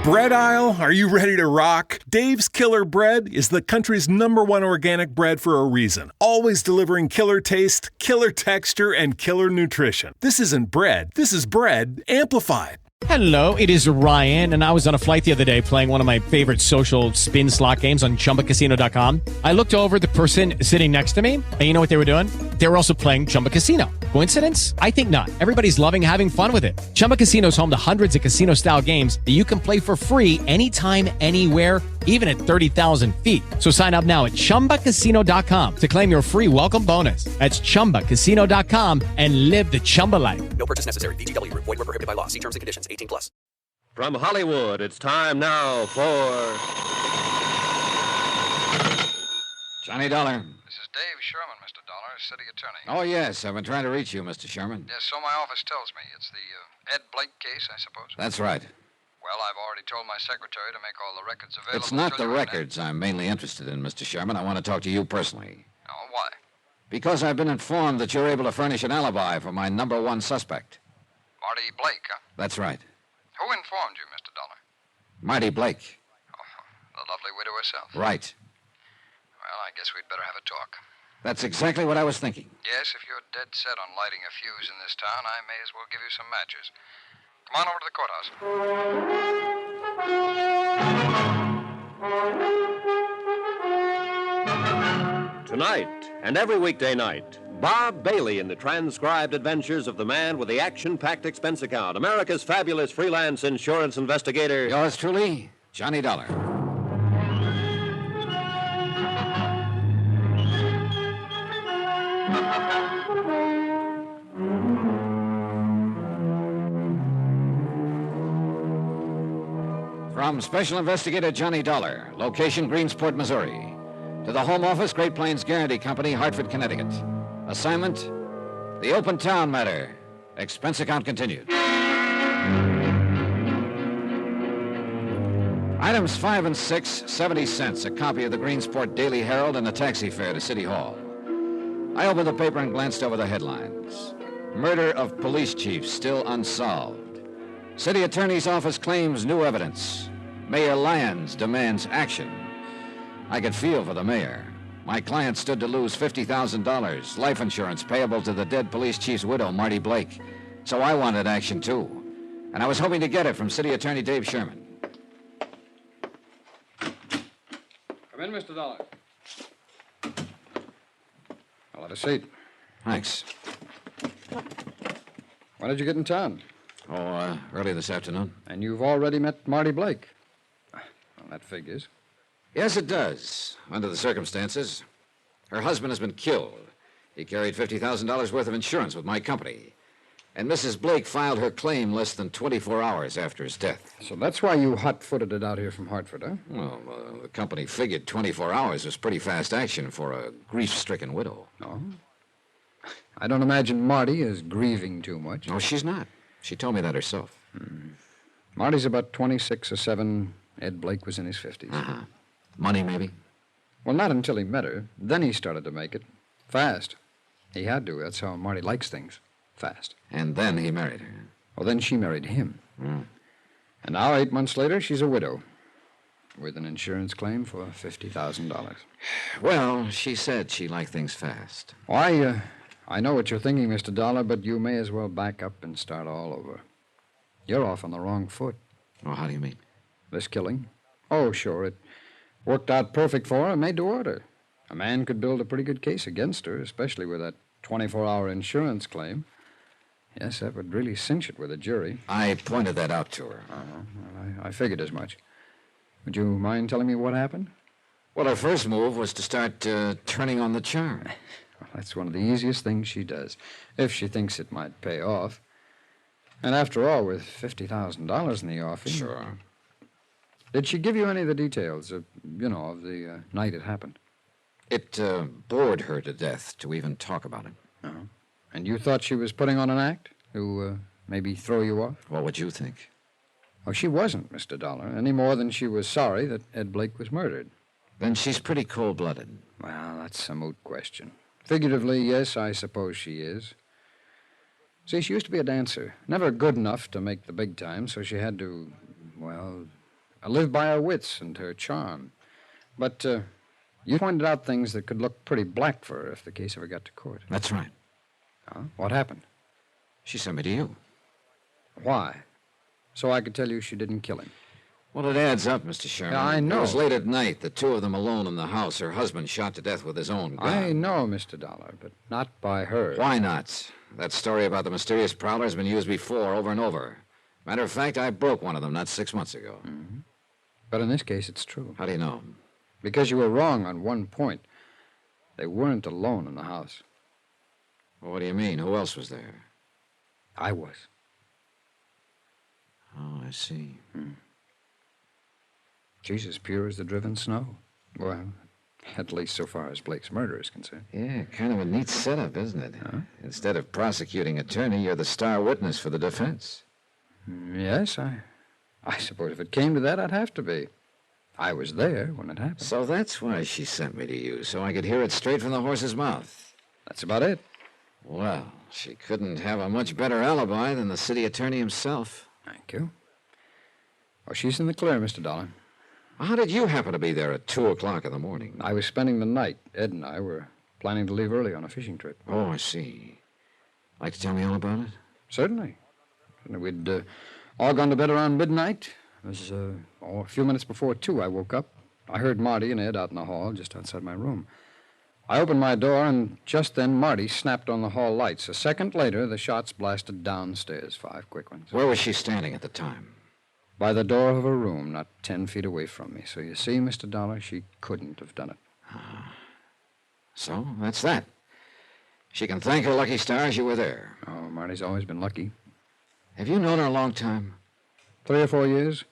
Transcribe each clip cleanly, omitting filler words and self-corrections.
Bread aisle, are you ready to rock? Dave's Killer Bread is the country's #1 organic bread for a reason. Always delivering killer taste, killer texture, and killer nutrition. This isn't bread. This is bread amplified. Hello, it is Ryan, and I was on a flight the other day playing one of my favorite social spin slot games on ChumbaCasino.com. I looked over at the person sitting next to me, and you know what they were doing? They were also playing Chumba Casino. Coincidence? I think not. Everybody's loving having fun with it. Chumba Casino is home to hundreds of casino-style games that you can play for free anytime, anywhere, even at 30,000 feet. So sign up now at ChumbaCasino.com to claim your free welcome bonus. That's ChumbaCasino.com and live the Chumba life. No purchase necessary. VGW. Void where prohibited by law. See terms and conditions. 18+. From Hollywood, it's time now for... Johnny Dollar. This is Dave Sherman, Mr. Dollar, city attorney. Oh, yes. I've been trying to reach you, Mr. Sherman. Yes, so my office tells me. It's the Ed Blake case, I suppose. That's right. Well, I've already told my secretary to make all the records available. It's not the records I'm mainly interested in, Mr. Sherman. I want to talk to you personally. Oh, why? Because I've been informed that you're able to furnish an alibi for my #1 suspect. Marty Blake, huh? That's right. Who informed you, Mr. Dollar? Marty Blake. Oh, the lovely widow herself. Right. Well, I guess we'd better have a talk. That's exactly what I was thinking. Yes, if you're dead set on lighting a fuse in this town, I may as well give you some matches. Come on over to the Tonight, and every weekday night, Bob Bailey in the transcribed adventures of the man with the action-packed expense account, America's fabulous freelance insurance investigator. Yours truly, Johnny Dollar. From Special Investigator Johnny Dollar, location Greensport, Missouri, to the Home Office, Great Plains Guarantee Company, Hartford, Connecticut. Assignment, the Open Town Matter. Expense account continued. Items 5 and 6, 70 cents. A copy of the Greensport Daily Herald and a taxi fare to City Hall. I opened the paper and glanced over the headlines. Murder of police chief still unsolved. City Attorney's Office claims new evidence. Mayor Lyons demands action. I could feel for the mayor. My client stood to lose $50,000, life insurance payable to the dead police chief's widow, Marty Blake. So I wanted action, too. And I was hoping to get it from City Attorney Dave Sherman. Come in, Mr. Dollar. I'll have a seat. Thanks. When did you get in town? Early this afternoon. And you've already met Marty Blake. Well, that figures. Yes, it does, under the circumstances. Her husband has been killed. He carried $50,000 worth of insurance with my company. And Mrs. Blake filed her claim less than 24 hours after his death. So that's why you hot-footed it out here from Hartford, huh? Well, the company figured 24 hours was pretty fast action for a grief-stricken widow. Oh? I don't imagine Marty is grieving too much. No, she's not. She told me that herself. Marty's about 26 or 7. Ed Blake was in his 50s. Uh-huh. Money, maybe? Well, not until he met her. Then he started to make it. Fast. He had to. That's how Marty likes things. Fast. And then he married her. Well, then she married him. Mm. And now, 8 months later, she's a widow. With an insurance claim for $50,000. Well, she said she liked things fast. Why, I know what you're thinking, Mr. Dollar, but you may as well back up and start all over. You're off on the wrong foot. Oh, how do you mean? This killing? Oh, sure, it worked out perfect for her, made to order. A man could build a pretty good case against her, especially with that 24-hour insurance claim. Yes, that would really cinch it with a jury. I pointed that out to her. Well, I figured as much. Would you mind telling me what happened? Well, her first move was to start turning on the charm. Well, that's one of the easiest things she does, if she thinks it might pay off. And after all, with $50,000 in the offing... Sure. Did she give you any of the details of the night it happened? It bored her to death to even talk about it. Oh. And you thought she was putting on an act to maybe throw you off? What would you think? Oh, she wasn't, Mr. Dollar, any more than she was sorry that Ed Blake was murdered. Then she's pretty cold-blooded. Well, that's a moot question. Figuratively, yes, I suppose she is. See, she used to be a dancer. Never good enough to make the big time, so she had to, I live by her wits and her charm. But you pointed out things that could look pretty black for her if the case ever got to court. That's right. Huh? What happened? She sent me to you. Why? So I could tell you she didn't kill him. Well, it adds up, Mr. Sherman. Yeah, I know. It was late at night, the two of them alone in the house. Her husband shot to death with his own gun. I know, Mr. Dollar, but not by her. Why not? That story about the mysterious prowler has been used before, over and over. Matter of fact, I broke one of them not 6 months ago. Mm-hmm. But in this case, it's true. How do you know? Because you were wrong on one point. They weren't alone in the house. Well, what do you mean? Who else was there? I was. Oh, I see. She's as pure as the driven snow. Well, at least so far as Blake's murder is concerned. Yeah, kind of a neat setup, isn't it? Huh? Instead of prosecuting attorney, you're the star witness for the defense. Yes, I suppose if it came to that, I'd have to be. I was there when it happened. So that's why she sent me to you, so I could hear it straight from the horse's mouth. That's about it. Well, she couldn't have a much better alibi than the city attorney himself. Thank you. Oh, she's in the clear, Mr. Dollar. How did you happen to be there at 2 o'clock in the morning? I was spending the night. Ed and I were planning to leave early on a fishing trip. Oh, I see. Like to tell me all about it? Certainly. We'd all gone to bed around midnight. It was a few minutes before 2 I woke up. I heard Marty and Ed out in the hall just outside my room. I opened my door, and just then Marty snapped on the hall lights. A second later, the shots blasted downstairs, 5 quick ones. Where was she standing at the time? By the door of her room, not 10 feet away from me. So you see, Mr. Dollar, she couldn't have done it. So, that's that. She can thank her lucky stars you were there. Oh, Marty's always been lucky. Have you known her a long time? 3 or 4 years.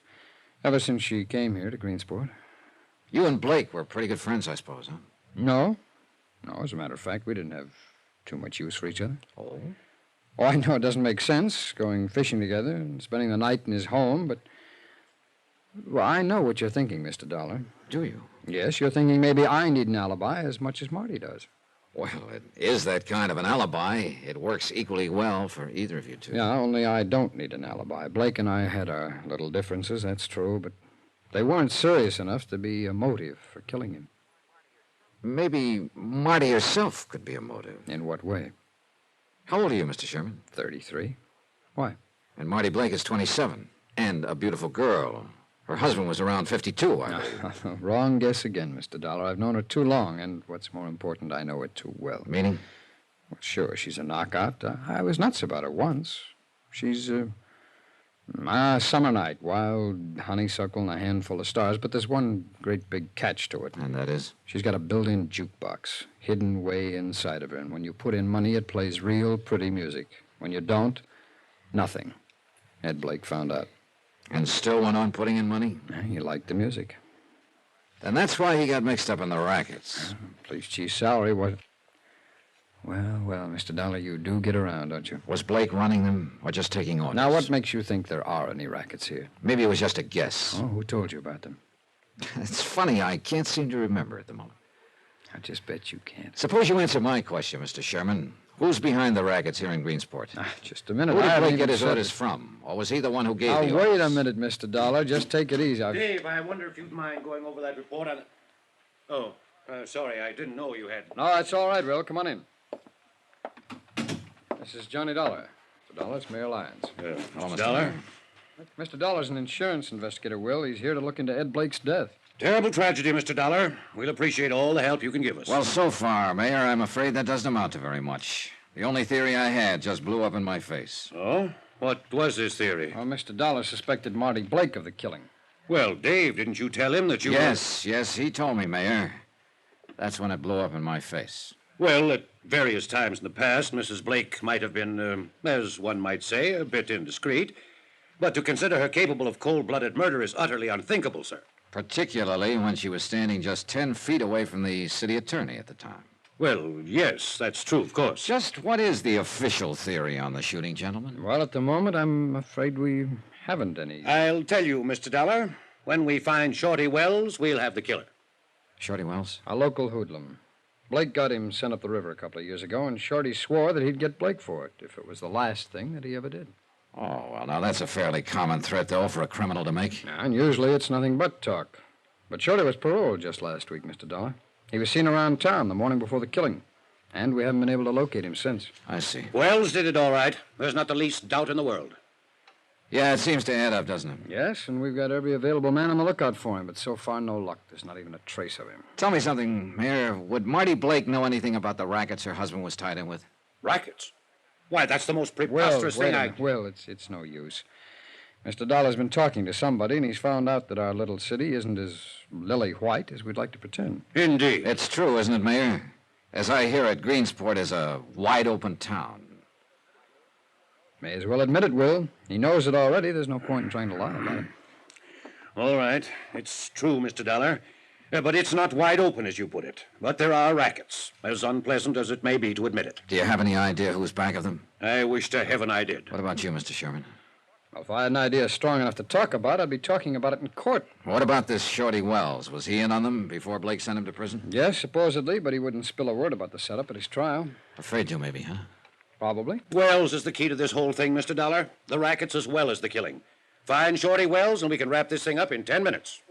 Ever since she came here to Greensport. You and Blake were pretty good friends, I suppose, huh? No. No, as a matter of fact, we didn't have too much use for each other. Oh? Oh, I know it doesn't make sense, going fishing together and spending the night in his home, but... Well, I know what you're thinking, Mr. Dollar. Do you? Yes, you're thinking maybe I need an alibi as much as Marty does. Well, it is that kind of an alibi. It works equally well for either of you two. Yeah, only I don't need an alibi. Blake and I had our little differences, that's true, but they weren't serious enough to be a motive for killing him. Maybe Marty herself could be a motive. In what way? How old are you, Mr. Sherman? 33. Why? And Marty Blake is 27. And a beautiful girl. Her husband was around 52, I believe. Wrong guess again, Mr. Dollar. I've known her too long, and what's more important, I know her too well. Meaning? Well, sure, she's a knockout. I was nuts about her once. She's a summer night, wild honeysuckle and a handful of stars, but there's one great big catch to it. And that is? She's got a built-in jukebox hidden way inside of her, and when you put in money, it plays real pretty music. When you don't, nothing. Ed Blake found out. And still went on putting in money? He liked the music. And that's why he got mixed up in the rackets. Police chief's salary was... Well, Mr. Dollar, you do get around, don't you? Was Blake running them or just taking orders? Now, what makes you think there are any rackets here? Maybe it was just a guess. Oh, who told you about them? It's funny, I can't seem to remember at the moment. I just bet you can't. Suppose you answer my question, Mr. Sherman. Who's behind the rackets here in Greensport? Just a minute. Who did I Blake haven't get even his said orders it. from? Or was he the one who gave Now, the wait orders? a minute, Mr. Dollar. Just take it easy. Dave, I wonder if you'd mind going over that report on... Oh, sorry, I didn't know you had... No, that's all right, Will. Come on in. This is Johnny Dollar. Mr. Dollar, it's Mayor Lyons. Hello, Mr. Dollar? Mr. Dollar's an insurance investigator, Will. He's here to look into Ed Blake's death. Terrible tragedy, Mr. Dollar. We'll appreciate all the help you can give us. Well, so far, Mayor, I'm afraid that doesn't amount to very much. The only theory I had just blew up in my face. Oh? What was this theory? Well, Mr. Dollar suspected Marty Blake of the killing. Well, Dave, didn't you tell him that you... Yes, he told me, Mayor. That's when it blew up in my face. Well, at various times in the past, Mrs. Blake might have been, as one might say, a bit indiscreet. But to consider her capable of cold-blooded murder is utterly unthinkable, sir. Particularly when she was standing just 10 feet away from the city attorney at the time. Well, yes, that's true, of course. Just what is the official theory on the shooting, gentlemen? Well, at the moment, I'm afraid we haven't any. I'll tell you, Mr. Dollar. When we find Shorty Wells, we'll have the killer. Shorty Wells? A local hoodlum. Blake got him sent up the river a couple of years ago, and Shorty swore that he'd get Blake for it if it was the last thing that he ever did. Oh, well, now that's a fairly common threat, though, for a criminal to make. And usually it's nothing but talk. But Shorty was paroled just last week, Mr. Dollar. He was seen around town the morning before the killing. And we haven't been able to locate him since. I see. Wells did it all right. There's not the least doubt in the world. Yeah, it seems to add up, doesn't it? Yes, and we've got every available man on the lookout for him, but so far no luck. There's not even a trace of him. Tell me something, Mayor. Would Marty Blake know anything about the rackets her husband was tied in with? Rackets? Why, that's the most preposterous thing I... Well, it's no use. Mr. Dollar's been talking to somebody, and he's found out that our little city isn't as lily white as we'd like to pretend. Indeed. It's true, isn't it, Mayor? As I hear it, Greensport is a wide-open town. May as well admit it, Will. He knows it already. There's no point in trying to lie about it. All right. It's true, Mr. Dollar. But it's not wide open, as you put it. But there are rackets, as unpleasant as it may be to admit it. Do you have any idea who's back of them? I wish to heaven I did. What about you, Mr. Sherman? Well, if I had an idea strong enough to talk about, I'd be talking about it in court. What about this Shorty Wells? Was he in on them before Blake sent him to prison? Yes, supposedly, but he wouldn't spill a word about the setup at his trial. Afraid to, maybe, huh? Probably. Wells is the key to this whole thing, Mr. Dollar. The rackets as well as the killing. Find Shorty Wells, and we can wrap this thing up in 10 minutes.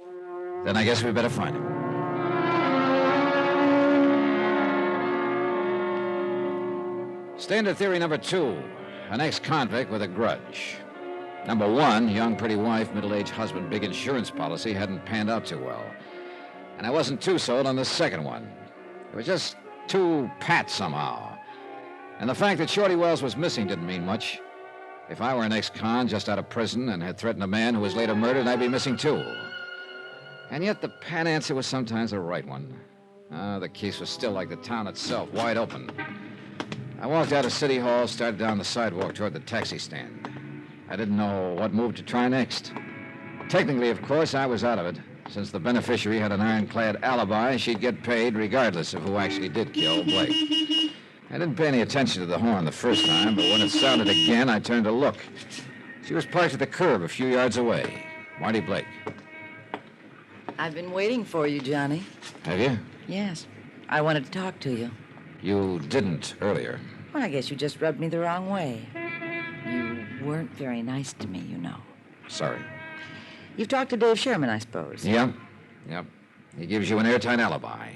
Then I guess we better find him. Standard theory number 2. An ex-convict with a grudge. Number 1, young pretty wife, middle-aged husband, big insurance policy hadn't panned out too well. And I wasn't too sold on the second one. It was just too pat somehow. And the fact that Shorty Wells was missing didn't mean much. If I were an ex-con just out of prison and had threatened a man who was later murdered, I'd be missing too. And yet the pat answer was sometimes the right one. The case was still like the town itself, wide open. I walked out of City Hall, started down the sidewalk toward the taxi stand. I didn't know what move to try next. Technically, of course, I was out of it. Since the beneficiary had an ironclad alibi, she'd get paid regardless of who actually did kill Blake. I didn't pay any attention to the horn the first time, but when it sounded again, I turned to look. She was parked at the curb a few yards away. Marty Blake. I've been waiting for you, Johnny. Have you? Yes. I wanted to talk to you. You didn't earlier. Well, I guess you just rubbed me the wrong way. You weren't very nice to me, you know. Sorry. You've talked to Dave Sherman, I suppose. Yep. He gives you an airtight alibi.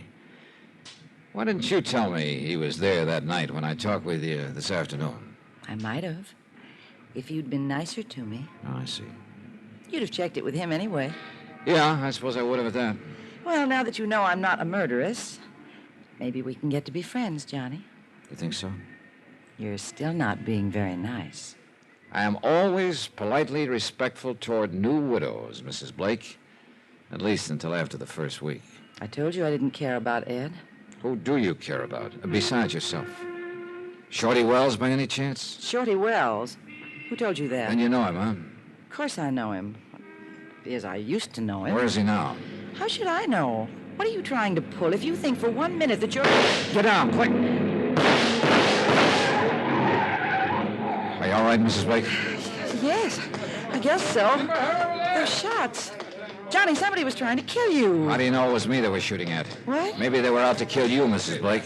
Why didn't you tell me he was there that night when I talked with you this afternoon? I might have. If you'd been nicer to me. Oh, I see. You'd have checked it with him anyway. Yeah, I suppose I would have at that. Well, now that you know I'm not a murderess, maybe we can get to be friends, Johnny. You think so? You're still not being very nice. I am always politely respectful toward new widows, Mrs. Blake. At least until after the first week. I told you I didn't care about Ed. Who do you care about, besides yourself? Shorty Wells, by any chance? Shorty Wells? Who told you that? Then you know him, huh? Of course I know him. As I used to know him. Where is he now? How should I know? What are you trying to pull? If you think for 1 minute that you're... Get down, quick! Are you all right, Mrs. Blake? Yes, I guess so. Those shots. Johnny, somebody was trying to kill you. How do you know it was me they were shooting at? What? Maybe they were out to kill you, Mrs. Blake.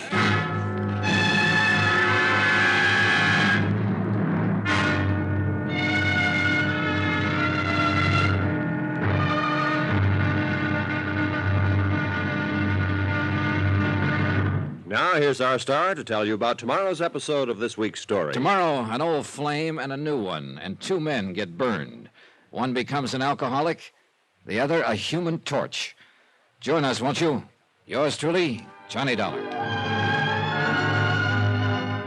Now, here's our star to tell you about tomorrow's episode of this week's story. Tomorrow, an old flame and a new one, and 2 men get burned. One becomes an alcoholic, the other a human torch. Join us, won't you? Yours truly, Johnny Dollar.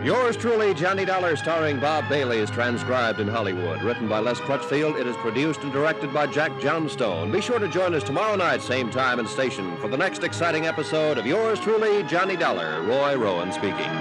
Yours truly, Johnny Dollar, starring Bob Bailey, is transcribed in Hollywood. Written by Les Crutchfield, it is produced and directed by Jack Johnstone. Be sure to join us tomorrow night, same time and station, for the next exciting episode of Yours truly, Johnny Dollar. Roy Rowan speaking.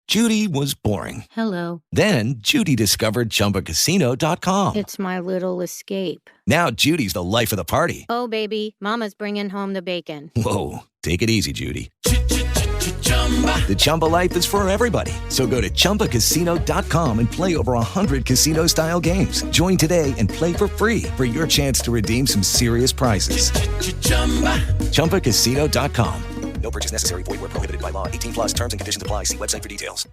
Judy was boring. Hello. Then Judy discovered ChumbaCasino.com. It's my little escape. Now Judy's the life of the party. Oh, baby, mama's bringing home the bacon. Whoa, take it easy, Judy. The Chumba life is for everybody. So go to ChumbaCasino.com and play over 100 casino-style games. Join today and play for free for your chance to redeem some serious prizes. ChumbaCasino.com. No purchase necessary. Void where prohibited by law. 18 plus terms and conditions apply. See website for details.